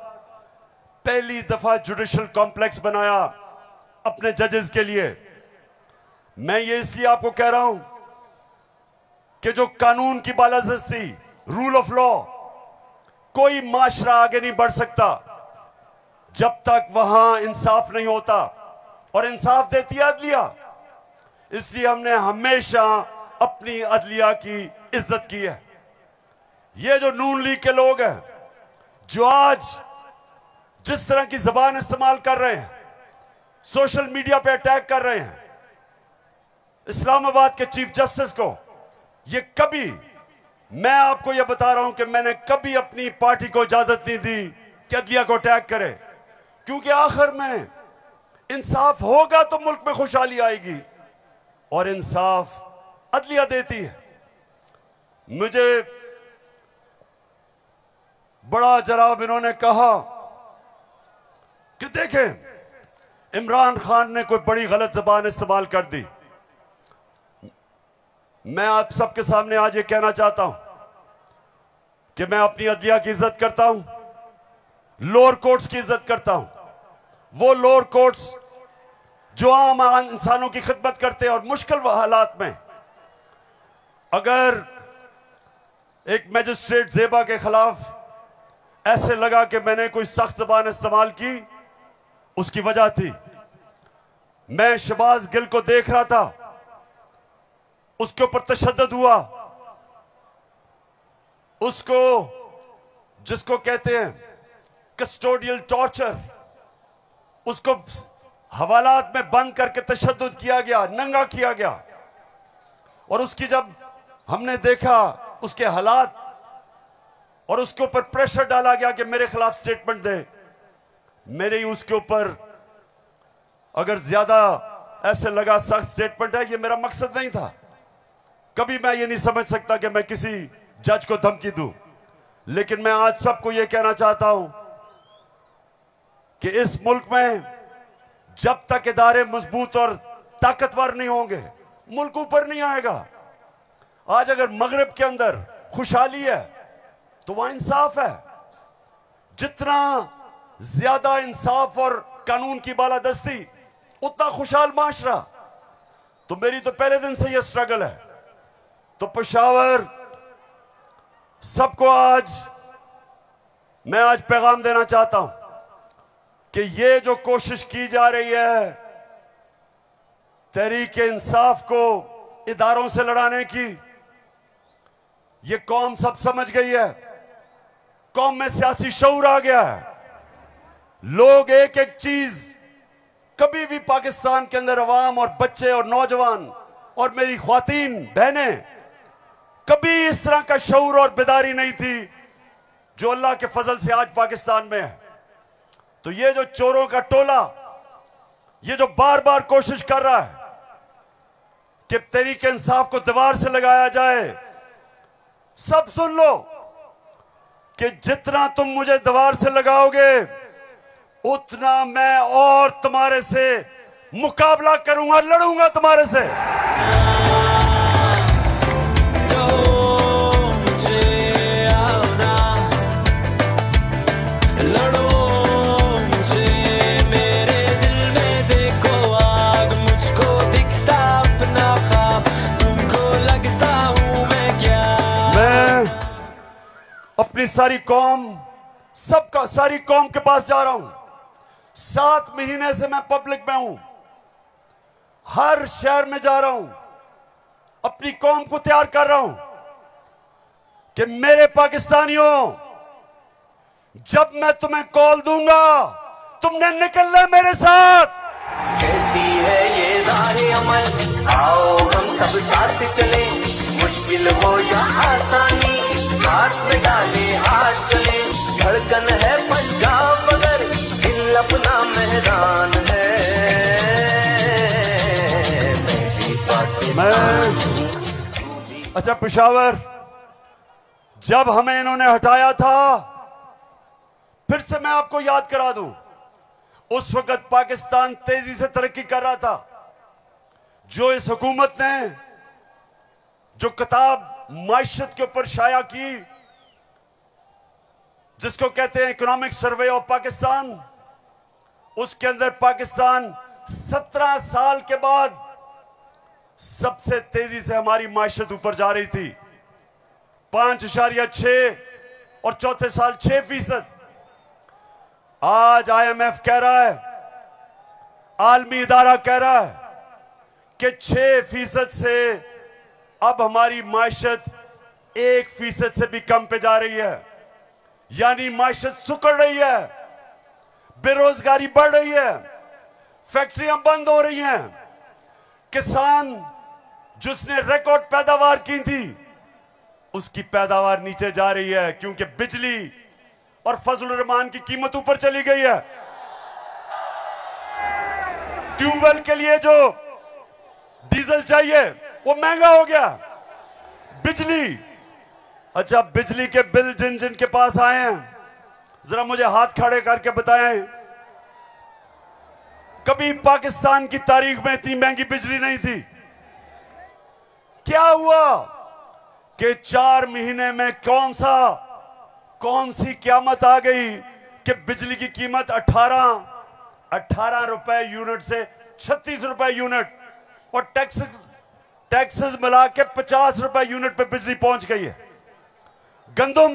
पहली दफा जुडिशल कॉम्प्लेक्स बनाया अपने जजेस के लिए। मैं ये इसलिए आपको कह रहा हूं कि जो कानून की बालादस्ती, रूल ऑफ लॉ, कोई माशरा आगे नहीं बढ़ सकता जब तक वहां इंसाफ नहीं होता, और इंसाफ देती है अदलिया। इसलिए हमने हमेशा अपनी अदलिया की इज्जत की है। ये जो नून लीग के लोग हैं जो आज जिस तरह की जबान इस्तेमाल कर रहे हैं, सोशल मीडिया पे अटैक कर रहे हैं इस्लामाबाद के चीफ जस्टिस को, ये कभी, मैं आपको ये बता रहा हूं कि मैंने कभी अपनी पार्टी को इजाजत नहीं दी कि अदलिया को अटैक करे, क्योंकि आखिर में इंसाफ होगा तो मुल्क में खुशहाली आएगी, और इंसाफ अदलिया देती है। मुझे बड़ा जनाब इन्होंने कहा कि देखें इमरान खान ने कोई बड़ी गलत जबान इस्तेमाल कर दी। मैं आप सबके सामने आज ये कहना चाहता हूं कि मैं अपनी अदलिया की इज्जत करता हूं, लोअर कोर्ट्स की इज्जत करता हूं। वो लोअर कोर्ट्स जो आम इंसानों की खिदमत करते हैं और मुश्किल हालात में, अगर एक मैजिस्ट्रेट जेबा के खिलाफ ऐसे लगा कि मैंने कोई सख्त जबान इस्तेमाल की, उसकी वजह थी मैं शहबाज गिल को देख रहा था, उसके ऊपर तशद्दुद हुआ, उसको जिसको कहते हैं कस्टोडियल टॉर्चर, उसको हवालात में बंद करके तशद्दुद किया गया, नंगा किया गया। और उसकी जब हमने देखा उसके हालात और उसके ऊपर प्रेशर डाला गया कि मेरे खिलाफ स्टेटमेंट दे, मेरे ही उसके ऊपर अगर ज्यादा ऐसे लगा सख्त स्टेटमेंट है, ये मेरा मकसद नहीं था। कभी मैं ये नहीं समझ सकता कि मैं किसी जज को धमकी दूं, लेकिन मैं आज सबको ये कहना चाहता हूं कि इस मुल्क में जब तक इदारे मजबूत और ताकतवर नहीं होंगे, मुल्क ऊपर नहीं आएगा। आज अगर मगरिब के अंदर खुशहाली है तो वहां इंसाफ है। जितना ज्यादा इंसाफ और कानून की बालादस्ती, उतना खुशहाल माशरा। तो मेरी तो पहले दिन से यह स्ट्रगल है। तो पेशावर सबको मैं आज पैगाम देना चाहता हूं कि ये जो कोशिश की जा रही है तहरीक इंसाफ को इदारों से लड़ाने की, ये कौम सब समझ गई है। कौम में सियासी शऊर आ गया है। लोग एक एक चीज, कभी भी पाकिस्तान के अंदर अवाम और बच्चे और नौजवान और मेरी ख्वातीन बहनें, कभी इस तरह का शऊर और बेदारी नहीं थी जो अल्लाह के फजल से आज पाकिस्तान में है। तो ये जो चोरों का टोला, ये जो बार बार कोशिश कर रहा है कि तहरीक इंसाफ को दीवार से लगाया जाए, सब सुन लो कि जितना तुम मुझे दीवार से लगाओगे उतना मैं और तुम्हारे से मुकाबला करूंगा, लड़ूंगा तुम्हारे से। अपनी सारी कौम, सारी कौम के पास जा रहा हूं। 7 महीने से मैं पब्लिक में हूं, हर शहर में जा रहा हूं, अपनी कौम को तैयार कर रहा हूं कि मेरे पाकिस्तानियों, जब मैं तुम्हें कॉल दूंगा तुमने निकलना है मेरे साथ। कहती है ये राहे अमल, आओ हम सब साथ चले, मुश्किल हो या आसानी, हाथ में डाले हाथ चले, धड़कन है पंजाब मगर दिल अपना मैदान है। अच्छा पेशावर, जब हमें इन्होंने हटाया था, फिर से मैं आपको याद करा दूं, उस वक्त पाकिस्तान तेजी से तरक्की कर रहा था। जो इस हुकूमत ने जो किताब माइशत के ऊपर शाया की, जिसको कहते हैं इकोनॉमिक सर्वे ऑफ पाकिस्तान, उसके अंदर पाकिस्तान 17 साल के बाद सबसे तेजी से हमारी माइशत ऊपर जा रही थी। 5.6 और चौथे साल 6%। आज IMF कह रहा है, आलमी इदारा कह रहा है कि 6% से अब हमारी माइशत 1% से भी कम पे जा रही है। यानी माइशत सुकड़ रही है, बेरोजगारी बढ़ रही है, फैक्ट्रियां बंद हो रही हैं, किसान जिसने रिकॉर्ड पैदावार की थी उसकी पैदावार नीचे जा रही है, क्योंकि बिजली और फजलुर रहमान की कीमत ऊपर चली गई है। ट्यूबवेल के लिए जो डीजल चाहिए वो महंगा हो गया। बिजली, अच्छा बिजली के बिल जिन जिन के पास आए हैं, जरा मुझे हाथ खड़े करके बताएं, कभी पाकिस्तान की तारीख में इतनी महंगी बिजली नहीं थी। क्या हुआ कि 4 महीने में कौन सी क़यामत आ गई कि बिजली की कीमत 18 रुपए यूनिट से 36 रुपए यूनिट और टैक्सेस मिला के 50 रुपए यूनिट पे बिजली पहुंच गई है। गंदम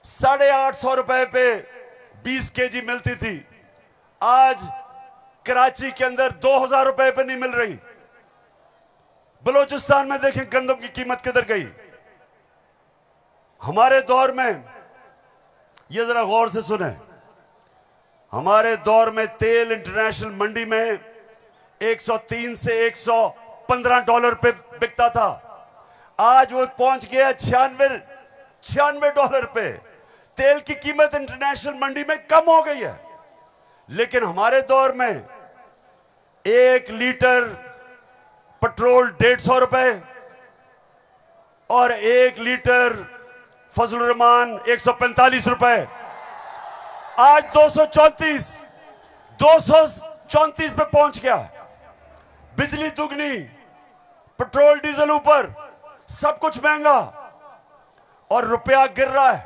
850 रुपए पे 20 kg मिलती थी, आज कराची के अंदर 2000 रुपए पे नहीं मिल रही। बलूचिस्तान में देखें गंदम की कीमत किधर गई। हमारे दौर में, ये जरा गौर से सुने, हमारे दौर में तेल इंटरनेशनल मंडी में 103 से 115 डॉलर पे बिकता था, आज वो पहुंच गया 96 डॉलर पे। तेल की कीमत इंटरनेशनल मंडी में कम हो गई है, लेकिन हमारे दौर में 1 लीटर पेट्रोल 150 रुपए और 1 लीटर फजलुर रहमान 145 रुपए, आज 234 पे पहुंच गया। बिजली दुगनी, पेट्रोल डीजल ऊपर, सब कुछ महंगा और रुपया गिर रहा है।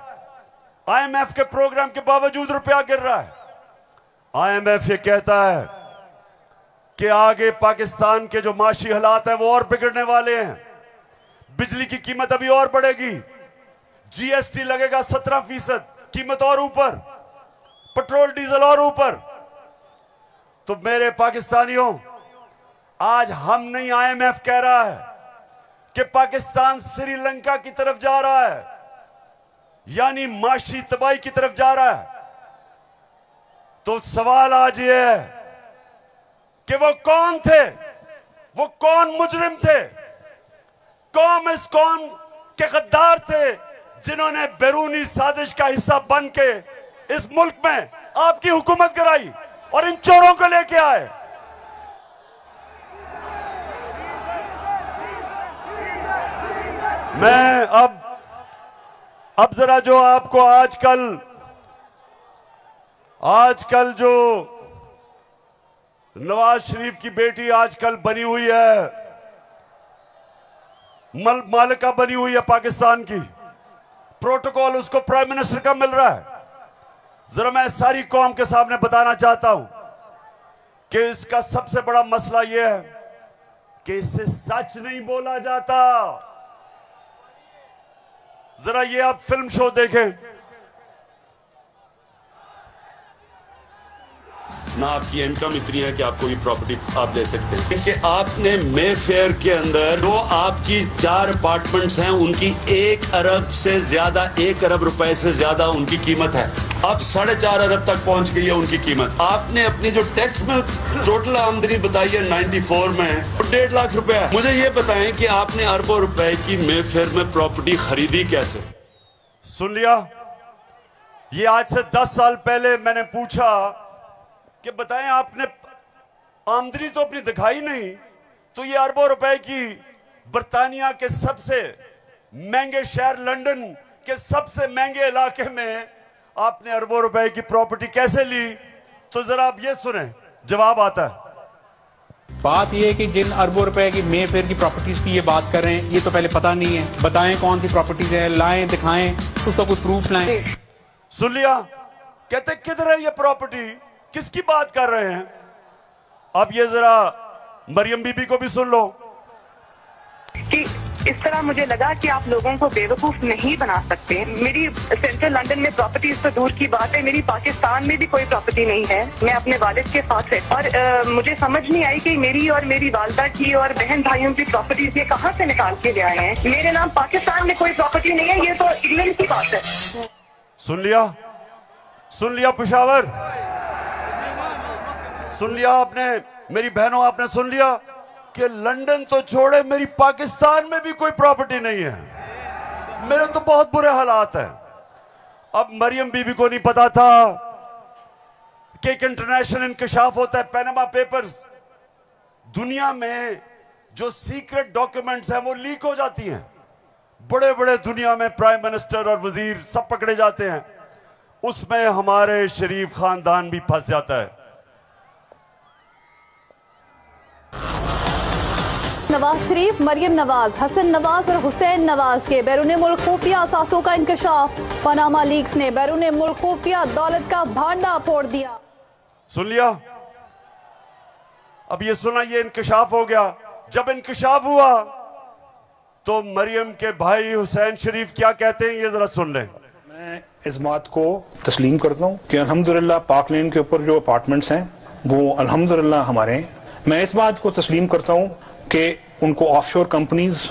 IMF के प्रोग्राम के बावजूद रुपया गिर रहा है। IMF ये कहता है कि आगे पाकिस्तान के जो माशी हालात है वो और बिगड़ने वाले हैं, बिजली की कीमत अभी और बढ़ेगी, GST लगेगा 17%, कीमत और ऊपर, पेट्रोल डीजल और ऊपर। तो मेरे पाकिस्तानियों, आज हम नहीं, IMF कह रहा है कि पाकिस्तान श्रीलंका की तरफ जा रहा है, यानी माशी तबाही की तरफ जा रहा है। तो सवाल आज ये है कि वो कौन थे, वो कौन मुजरिम थे, कौन इस कौम के गद्दार थे जिन्होंने बैरूनी साजिश का हिस्सा बन के इस मुल्क में आपकी हुकूमत कराई और इन चोरों को लेके आए। मैं अब जरा जो आपको आजकल जो नवाज शरीफ की बेटी आजकल बनी हुई है, मालिका बनी हुई है पाकिस्तान की, प्रोटोकॉल उसको प्राइम मिनिस्टर का मिल रहा है। जरा मैं सारी कौम के सामने बताना चाहता हूं कि इसका सबसे बड़ा मसला यह है कि इससे सच नहीं बोला जाता। जरा ये आप फिल्म शो देखें। ना आपकी इनकम इतनी है कि आपको ये प्रॉपर्टी आप ले सकते हैं, क्योंकि आपने मे फेयर के अंदर जो आपकी 4 अपार्टमेंट्स हैं उनकी 1 अरब से ज्यादा, 1 अरब रुपए से ज्यादा उनकी कीमत है। अब 4.5 अरब तक पहुंच गई है उनकी कीमत। आपने अपनी जो टैक्स में टोटल आमदनी बताई है 94 में 1.5 लाख रुपए है। मुझे ये बताएं कि आपने अरबों रुपए की मे फेयर में प्रॉपर्टी खरीदी कैसे? सुन लिया? ये आज से 10 साल पहले मैंने पूछा कि बताएं आपने आमदनी तो अपनी दिखाई नहीं, तो ये अरबों रुपए की बर्तानिया के सबसे महंगे शहर लंदन के सबसे महंगे इलाके में आपने अरबों रुपए की प्रॉपर्टी कैसे ली? तो जरा आप ये सुने, जवाब आता है। बात ये है कि जिन अरबों रुपए की मे फेयर की प्रॉपर्टीज की ये बात कर रहे हैं, ये तो पहले पता नहीं है। बताएं कौन सी प्रॉपर्टीज है, लाएं, दिखाएं, उसका कोई प्रूफ लाएं। सुन लिया? कहते किधर है ये प्रॉपर्टी, किसकी बात कर रहे हैं? अब ये जरा मरियम बीबी को भी सुन लो कि इस तरह मुझे लगा कि आप लोगों को बेवकूफ नहीं बना सकते। मेरी सेंट्रल लंदन में प्रॉपर्टीज तो दूर की बात है, मेरी पाकिस्तान में भी कोई प्रॉपर्टी नहीं है। मैं अपने वालिद के साथ है और मुझे समझ नहीं आई कि मेरी और मेरी वालदा की और बहन भाइयों की प्रॉपर्टीज ये कहाँ से निकाल के ले आए हैं। मेरे नाम पाकिस्तान में कोई प्रॉपर्टी नहीं है, ये तो इंग्लैंड की बात है। सुन लिया? सुन लिया पेशावर? सुन लिया आपने? मेरी बहनों, आपने सुन लिया कि लंदन तो छोड़े, मेरी पाकिस्तान में भी कोई प्रॉपर्टी नहीं है। मेरे तो बहुत बुरे हालात हैं। अब मरियम बीबी को नहीं पता था कि एक इंटरनेशनल इंकशाफ होता है, पैनामा पेपर्स। दुनिया में जो सीक्रेट डॉक्यूमेंट्स हैं वो लीक हो जाती हैं। बड़े बड़े दुनिया में प्राइम मिनिस्टर और वजीर सब पकड़े जाते हैं, उसमें हमारे शरीफ खानदान भी फंस जाता है। नवाज शरीफ, मरियम नवाज, हसन नवाज और हुसैन नवाज के बैरून मुल्क खुफिया असासों का इंकशाफ। पनामा लीक्स ने बैरून मुल्क खुफिया दौलत का भांडा फोड़ दिया। सुन लिया? अब ये सुना, ये इंकशाफ हो गया। जब इंकशाफ हुआ तो मरियम के भाई हुसैन शरीफ क्या कहते हैं, ये जरा सुन लें। मैं इस बात को तस्लीम करता हूँ कि अल्हम्दुलिल्लाह पाक लेन के ऊपर जो अपार्टमेंट्स हैं वो अल्हम्दुलिल्लाह हमारे हैं। मैं इस बात को तस्लीम करता हूँ कि उनको ऑफशोर कंपनीज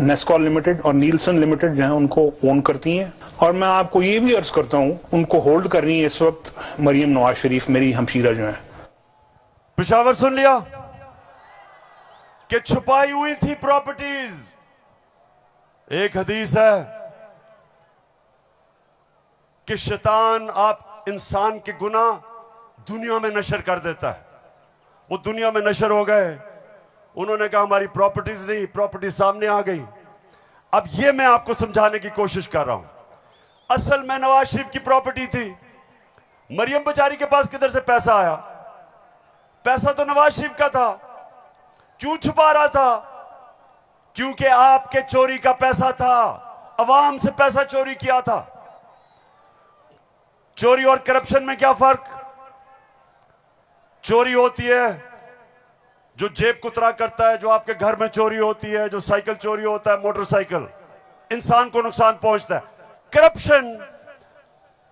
नेस्कॉल लिमिटेड और नीलसन लिमिटेड जो है उनको ओन करती हैं। और मैं आपको ये भी अर्ज करता हूँ उनको होल्ड कर रही है इस वक्त मरियम नवाज शरीफ, मेरी हमशीरा जो है। पेशावर सुन लिया कि छुपाई हुई थी प्रॉपर्टीज। एक हदीस है कि शैतान आप इंसान के गुनाह दुनिया में नशर कर देता है। वो दुनिया में नशर हो गए, उन्होंने कहा हमारी प्रॉपर्टीज नहीं, प्रॉपर्टी सामने आ गई। अब ये मैं आपको समझाने की कोशिश कर रहा हूं। असल में नवाज शरीफ की प्रॉपर्टी थी। मरियम बेचारी के पास किधर से पैसा आया? पैसा तो नवाज शरीफ का था। क्यों छुपा रहा था? क्योंकि आपके चोरी का पैसा था, अवाम से पैसा चोरी किया था। चोरी और करप्शन में क्या फर्क? चोरी होती है जो जेब कुतरा करता है, जो आपके घर में चोरी होती है, जो साइकिल चोरी होता है, मोटरसाइकिल, इंसान को नुकसान पहुंचता है। करप्शन,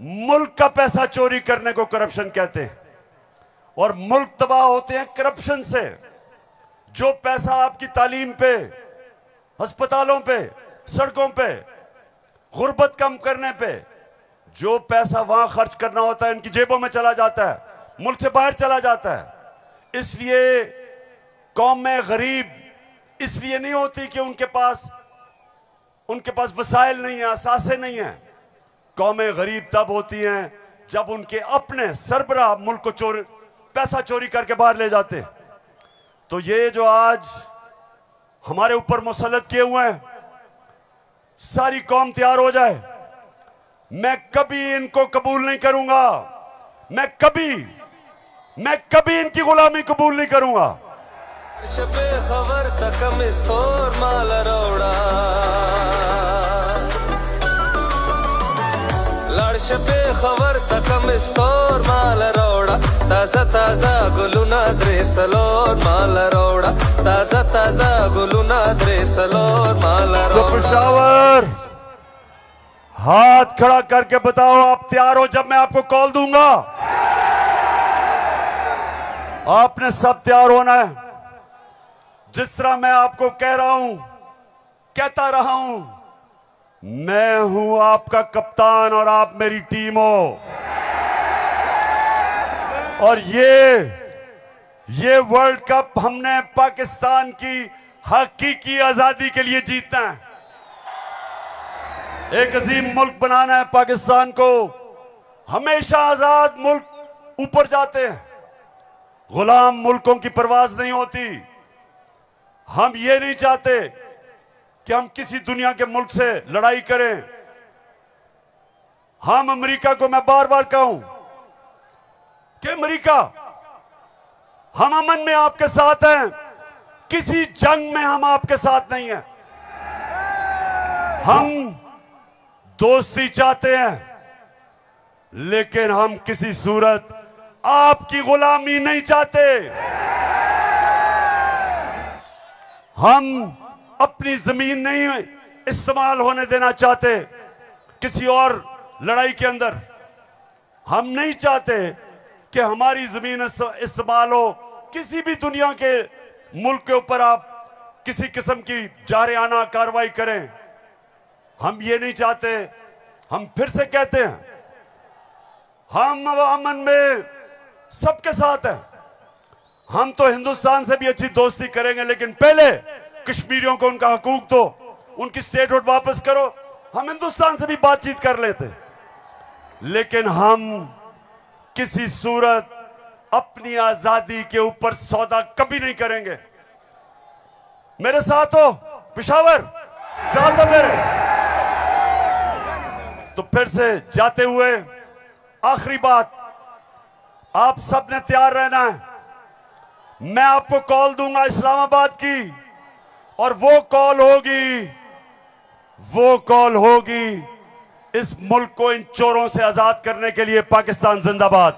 मुल्क का पैसा चोरी करने को करप्शन कहते हैं, और मुल्क तबाह होते हैं करप्शन से। जो पैसा आपकी तालीम पे, अस्पतालों पे, सड़कों पे, गुर्बत कम करने पे, जो पैसा वहां खर्च करना होता है इनकी जेबों में चला जाता है, मुल्क से बाहर चला जाता है। इसलिए कौम में गरीब इसलिए नहीं होती कि उनके पास वसाइल नहीं है, असासे नहीं है। कौमें गरीब तब होती हैं जब उनके अपने सरबराह मुल्क को पैसा चोरी करके बाहर ले जाते हैं। तो ये जो आज हमारे ऊपर मुसल्लत किए हुए हैं, सारी कौम तैयार हो जाए। मैं कभी इनको कबूल नहीं करूंगा, मैं कभी इनकी गुलामी कबूल नहीं करूंगा। खबर तकम इस्तोर माल रोड़ा लड़श पे खबर तकम इस्तोर माल रोड़ा ताजा ताजा गुलुना द्रेसलोर माल रोड़ा ताजा ताजा गुलुना द्रेसलोर माल रोड़ा। हाथ खड़ा करके बताओ आप तैयार हो जब मैं आपको कॉल दूंगा? आपने सब तैयार होना है। जिस तरह मैं आपको कह रहा हूं, कहता रहा हूं, मैं हूं आपका कप्तान और आप मेरी टीम हो। और ये वर्ल्ड कप हमने पाकिस्तान की हकीकी आजादी के लिए जीतना है। एक अजीम मुल्क बनाना है पाकिस्तान को। हमेशा आजाद मुल्क ऊपर जाते हैं, गुलाम मुल्कों की परवाज नहीं होती। हम ये नहीं चाहते कि हम किसी दुनिया के मुल्क से लड़ाई करें। हम अमेरिका को मैं बार बार कहूं कि अमेरिका, हम अमन में आपके साथ हैं, किसी जंग में हम आपके साथ नहीं हैं। हम दोस्ती चाहते हैं, लेकिन हम किसी सूरत आपकी गुलामी नहीं चाहते। हम अपनी जमीन नहीं इस्तेमाल होने देना चाहते किसी और लड़ाई के अंदर। हम नहीं चाहते कि हमारी जमीन इस्तेमाल हो किसी भी दुनिया के मुल्क के ऊपर आप किसी किस्म की जारियाना कार्रवाई करें। हम ये नहीं चाहते। हम फिर से कहते हैं, हम अमन में सबके साथ हैं। हम तो हिंदुस्तान से भी अच्छी दोस्ती करेंगे, लेकिन पहले कश्मीरियों को उनका हकूक दो, उनकी स्टेटहुड वापस करो। हम हिंदुस्तान से भी बातचीत कर लेते, लेकिन हम किसी सूरत अपनी आजादी के ऊपर सौदा कभी नहीं करेंगे। मेरे साथ हो पेशावर, साथ हो मेरे। तो फिर से जाते हुए आखिरी बात, आप सब ने तैयार रहना है। मैं आपको कॉल दूंगा इस्लामाबाद की, और वो कॉल होगी इस मुल्क को इन चोरों से आजाद करने के लिए। पाकिस्तान जिंदाबाद।